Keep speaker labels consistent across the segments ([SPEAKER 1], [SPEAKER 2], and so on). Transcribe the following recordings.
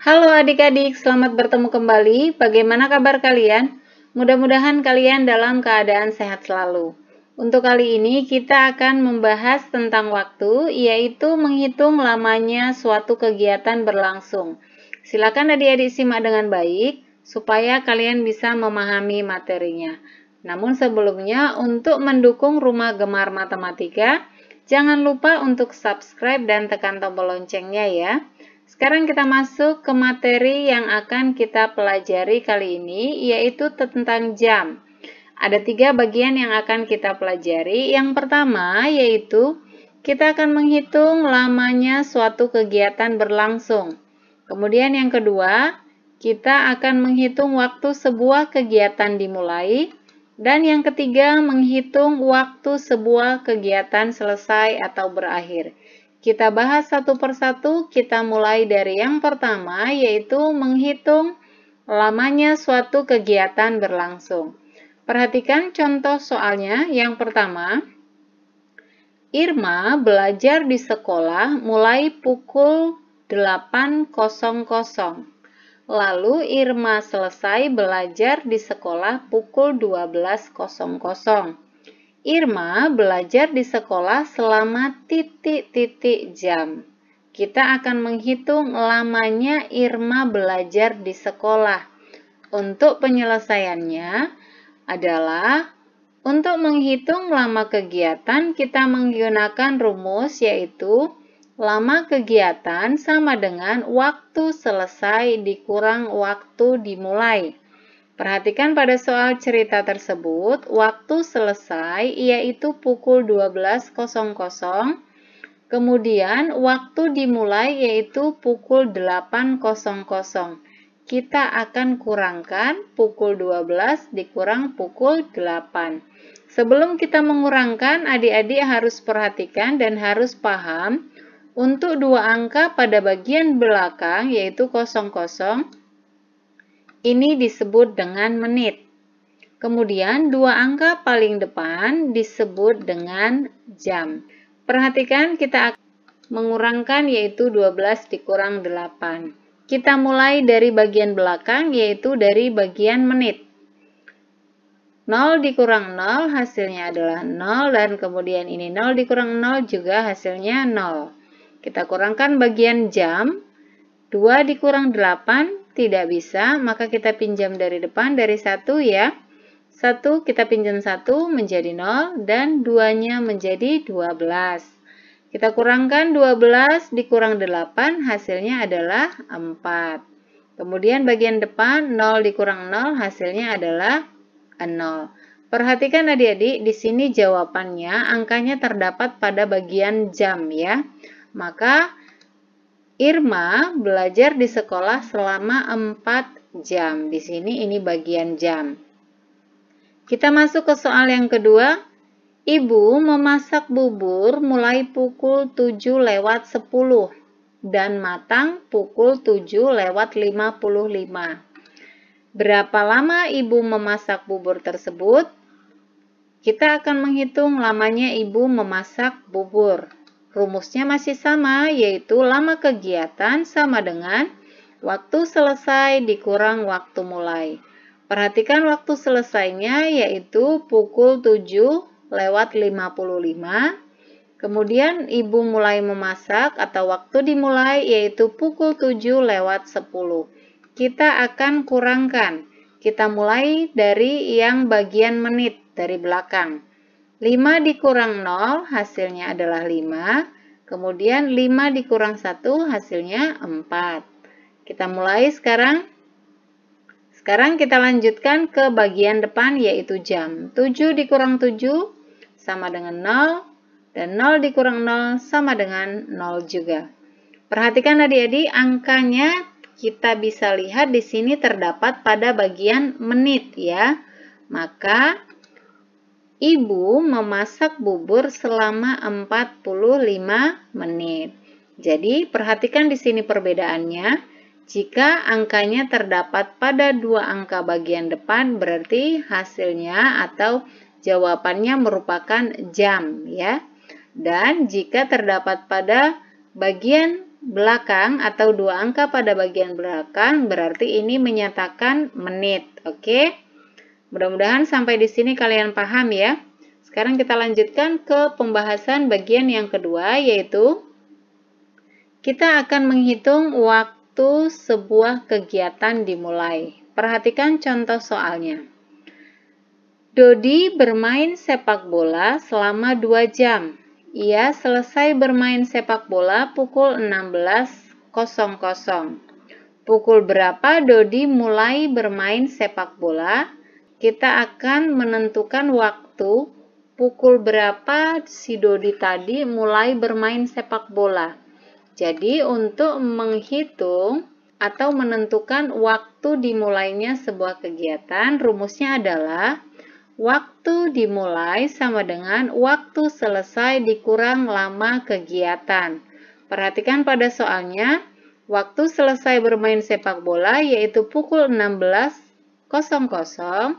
[SPEAKER 1] Halo adik-adik, selamat bertemu kembali. Bagaimana kabar kalian? Mudah-mudahan kalian dalam keadaan sehat selalu. Untuk kali ini kita akan membahas tentang waktu, yaitu menghitung lamanya suatu kegiatan berlangsung. Silakan adik-adik simak dengan baik, supaya kalian bisa memahami materinya. Namun sebelumnya, untuk mendukung Rumah Gemar Matematika, jangan lupa untuk subscribe dan tekan tombol loncengnya ya. Sekarang kita masuk ke materi yang akan kita pelajari kali ini, yaitu tentang jam. Ada 3 bagian yang akan kita pelajari. Yang pertama yaitu kita akan menghitung lamanya suatu kegiatan berlangsung. Kemudian yang kedua, kita akan menghitung waktu sebuah kegiatan dimulai. Dan yang ketiga, menghitung waktu sebuah kegiatan selesai atau berakhir. Kita bahas satu persatu, kita mulai dari yang pertama, yaitu menghitung lamanya suatu kegiatan berlangsung. Perhatikan contoh soalnya. Yang pertama, Irma belajar di sekolah mulai pukul 8.00. Lalu Irma selesai belajar di sekolah pukul 12.00. Irma belajar di sekolah selama titik-titik jam. Kita akan menghitung lamanya Irma belajar di sekolah. Untuk penyelesaiannya adalah untuk menghitung lama kegiatan kita menggunakan rumus yaitu lama kegiatan sama dengan waktu selesai dikurang waktu dimulai. Perhatikan pada soal cerita tersebut, waktu selesai yaitu pukul 12.00, kemudian waktu dimulai yaitu pukul 8.00. Kita akan kurangkan pukul 12 dikurang pukul 8. Sebelum kita mengurangkan, adik-adik harus perhatikan dan harus paham untuk 2 angka pada bagian belakang yaitu 00. Ini disebut dengan menit. Kemudian 2 angka paling depan disebut dengan jam. Perhatikan kita akan mengurangkan yaitu 12 dikurang 8. Kita mulai dari bagian belakang yaitu dari bagian menit. 0 dikurang 0 hasilnya adalah 0 dan kemudian ini 0 dikurang 0 juga hasilnya 0. Kita kurangkan bagian jam. 2 dikurang 8 tidak bisa, maka kita pinjam dari depan dari 1 ya. 1 kita pinjam 1 menjadi 0 dan 2-nya menjadi 12. Kita kurangkan 12 dikurang 8 hasilnya adalah 4. Kemudian bagian depan 0 dikurang 0 hasilnya adalah 0. Perhatikan adik-adik, di sini jawabannya angkanya terdapat pada bagian jam ya. Maka Irma belajar di sekolah selama 4 jam. Di sini ini bagian jam. Kita masuk ke soal yang kedua. Ibu memasak bubur mulai pukul 7:10 dan matang pukul 7:55. Berapa lama ibu memasak bubur tersebut? Kita akan menghitung lamanya ibu memasak bubur. Rumusnya masih sama, yaitu lama kegiatan sama dengan waktu selesai dikurang waktu mulai. Perhatikan waktu selesainya, yaitu pukul 7:55. Kemudian ibu mulai memasak atau waktu dimulai, yaitu pukul 7:10. Kita akan kurangkan. Kita mulai dari yang bagian menit, dari belakang. 5 dikurang 0 hasilnya adalah 5. Kemudian 5 dikurang 1 hasilnya 4. Kita mulai sekarang. Sekarang kita lanjutkan ke bagian depan yaitu jam. 7 dikurang 7 sama dengan 0. Dan 0 dikurang 0 sama dengan 0 juga. Perhatikan adik-adik, angkanya kita bisa lihat di sini terdapat pada bagian menit ya. Maka ibu memasak bubur selama 45 menit. Jadi, perhatikan di sini perbedaannya. Jika angkanya terdapat pada 2 angka bagian depan, berarti hasilnya atau jawabannya merupakan jam, ya. Dan jika terdapat pada bagian belakang atau 2 angka pada bagian belakang, berarti ini menyatakan menit. Oke? Mudah-mudahan sampai di sini kalian paham ya. Sekarang kita lanjutkan ke pembahasan bagian yang kedua, yaitu kita akan menghitung waktu sebuah kegiatan dimulai. Perhatikan contoh soalnya. Dodi bermain sepak bola selama 2 jam. Ia selesai bermain sepak bola pukul 16.00. Pukul berapa Dodi mulai bermain sepak bola? Kita akan menentukan waktu pukul berapa si Dodi tadi mulai bermain sepak bola. Jadi untuk menghitung atau menentukan waktu dimulainya sebuah kegiatan, rumusnya adalah waktu dimulai sama dengan waktu selesai dikurang lama kegiatan. Perhatikan pada soalnya, waktu selesai bermain sepak bola yaitu pukul 16.00,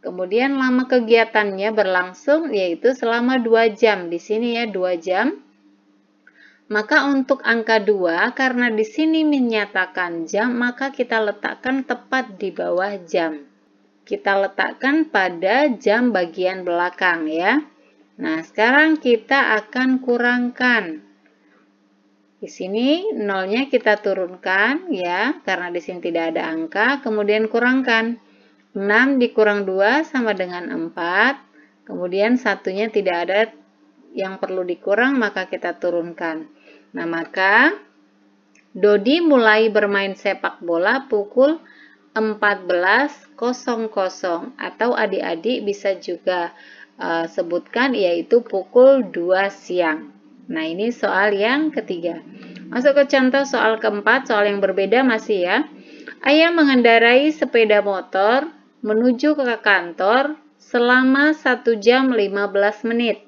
[SPEAKER 1] kemudian lama kegiatannya berlangsung yaitu selama 2 jam. Di sini ya 2 jam. Maka untuk angka 2, karena di sini menyatakan jam, maka kita letakkan tepat di bawah jam. Kita letakkan pada jam bagian belakang ya. Nah, sekarang kita akan kurangkan. Di sini nolnya kita turunkan ya, karena di sini tidak ada angka, kemudian kurangkan. 6 dikurang 2 sama dengan 4. Kemudian satunya tidak ada yang perlu dikurang, maka kita turunkan. Nah, maka Dodi mulai bermain sepak bola pukul 14.00 atau adik-adik bisa juga sebutkan yaitu pukul 2 siang. Nah, ini soal yang ketiga. Masuk ke contoh soal keempat, soal yang berbeda masih ya. Ayah mengendarai sepeda motor menuju ke kantor selama 1 jam 15 menit.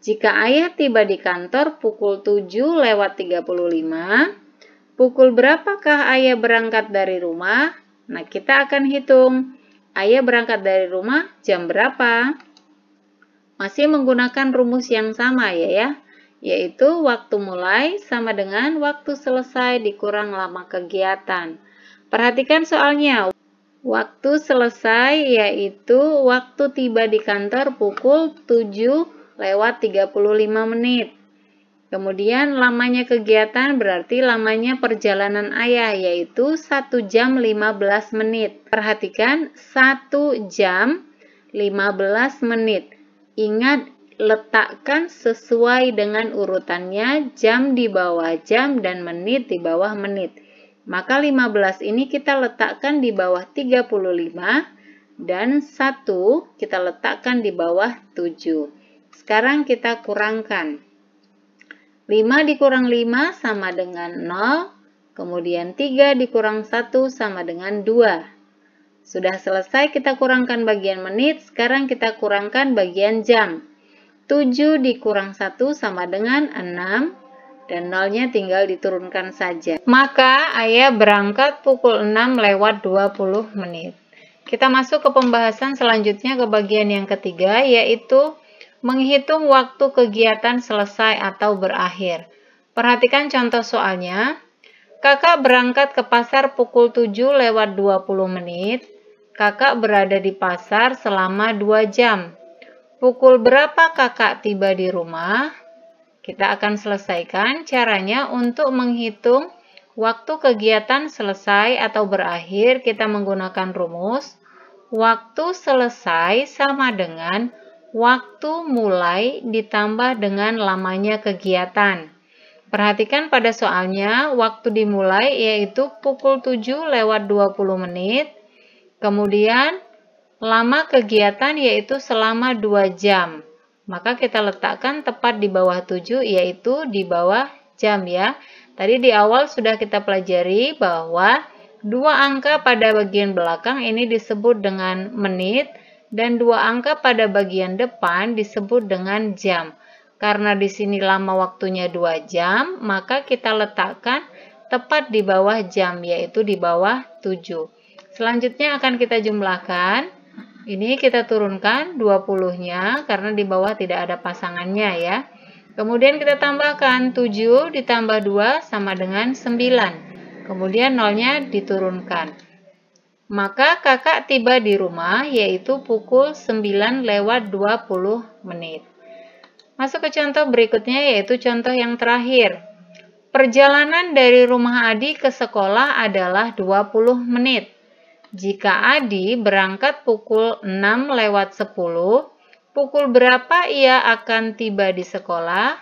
[SPEAKER 1] Jika ayah tiba di kantor pukul 7:35, pukul berapakah ayah berangkat dari rumah? Nah, kita akan hitung. Ayah berangkat dari rumah jam berapa? Masih menggunakan rumus yang sama ya, yaitu waktu mulai sama dengan waktu selesai dikurang lama kegiatan. Perhatikan soalnya. Waktu selesai yaitu waktu tiba di kantor pukul 7:35 menit. Kemudian lamanya kegiatan berarti lamanya perjalanan ayah yaitu 1 jam 15 menit. Perhatikan 1 jam 15 menit. Ingat letakkan sesuai dengan urutannya, jam di bawah jam dan menit di bawah menit. Maka 15 ini kita letakkan di bawah 35 dan 1 kita letakkan di bawah 7. Sekarang kita kurangkan. 5 dikurang 5 sama dengan 0, kemudian 3 dikurang 1 sama dengan 2. Sudah selesai kita kurangkan bagian menit, sekarang kita kurangkan bagian jam. 7 dikurang 1 sama dengan 6, dan 0-nya tinggal diturunkan saja. Maka ayah berangkat pukul 6:20 menit. Kita masuk ke pembahasan selanjutnya ke bagian yang ketiga, yaitu menghitung waktu kegiatan selesai atau berakhir. Perhatikan contoh soalnya. Kakak berangkat ke pasar pukul 7:20 menit. Kakak berada di pasar selama 2 jam. Pukul berapa kakak tiba di rumah? Kita akan selesaikan caranya untuk menghitung waktu kegiatan selesai atau berakhir. Kita menggunakan rumus. Waktu selesai sama dengan waktu mulai ditambah dengan lamanya kegiatan. Perhatikan pada soalnya, waktu dimulai yaitu pukul 7:20 menit. Kemudian, lama kegiatan yaitu selama 2 jam. Maka kita letakkan tepat di bawah 7 yaitu di bawah jam ya. Tadi di awal sudah kita pelajari bahwa 2 angka pada bagian belakang ini disebut dengan menit, dan 2 angka pada bagian depan disebut dengan jam. Karena di sini lama waktunya 2 jam, maka kita letakkan tepat di bawah jam, yaitu di bawah 7. Selanjutnya akan kita jumlahkan. Ini kita turunkan 20-nya, karena di bawah tidak ada pasangannya ya. Kemudian kita tambahkan 7 ditambah 2 sama dengan 9. Kemudian nolnya diturunkan. Maka kakak tiba di rumah yaitu pukul 9:20 menit. Masuk ke contoh berikutnya yaitu contoh yang terakhir. Perjalanan dari rumah Adi ke sekolah adalah 20 menit. Jika Adi berangkat pukul 6:10, pukul berapa ia akan tiba di sekolah?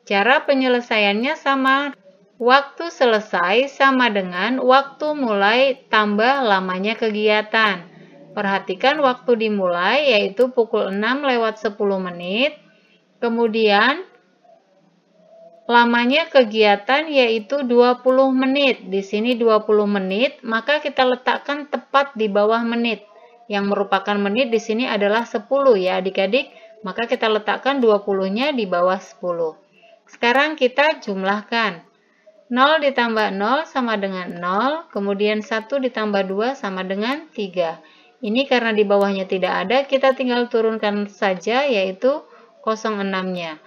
[SPEAKER 1] Cara penyelesaiannya sama. Waktu selesai sama dengan waktu mulai tambah lamanya kegiatan. Perhatikan waktu dimulai yaitu pukul 6:10 menit. Kemudian lamanya kegiatan yaitu 20 menit. Di sini 20 menit, maka kita letakkan tepat di bawah menit. Yang merupakan menit di sini adalah 10 ya adik-adik, maka kita letakkan 20-nya di bawah 10. Sekarang kita jumlahkan. 0 ditambah 0 sama dengan 0, kemudian 1 ditambah 2 sama dengan 3. Ini karena di bawahnya tidak ada, kita tinggal turunkan saja yaitu 06-nya.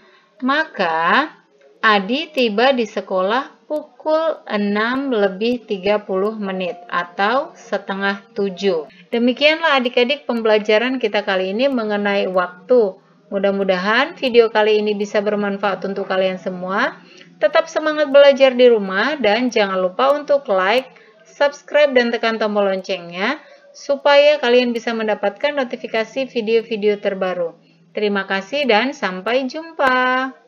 [SPEAKER 1] Maka Adi tiba di sekolah pukul 6:30 menit atau setengah 7. Demikianlah adik-adik pembelajaran kita kali ini mengenai waktu. Mudah-mudahan video kali ini bisa bermanfaat untuk kalian semua. Tetap semangat belajar di rumah dan jangan lupa untuk like, subscribe, dan tekan tombol loncengnya supaya kalian bisa mendapatkan notifikasi video-video terbaru. Terima kasih dan sampai jumpa.